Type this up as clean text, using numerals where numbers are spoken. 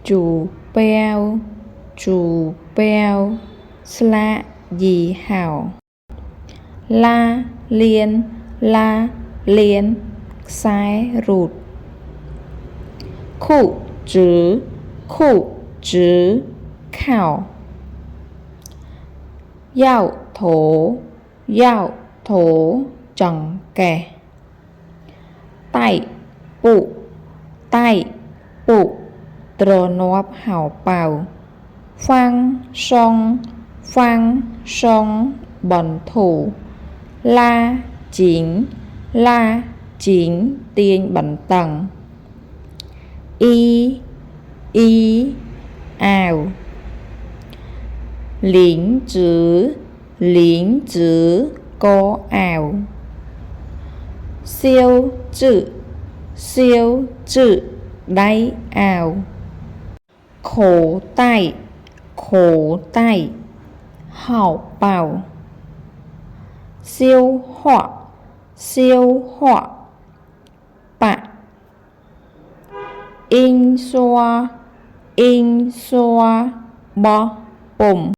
chủ bèo sla dì hảo la liên sai rụt khu chữ khảo dạo thổ chẳng kẻ tay bụ trờ nóp hảo bào phang song bẩn thủ la chính tiền bẩn tầng y ảo lính chữ có ảo siêu chữ đáy ảo khổ tay hảo bào siêu họa bạ in xoa bó bùm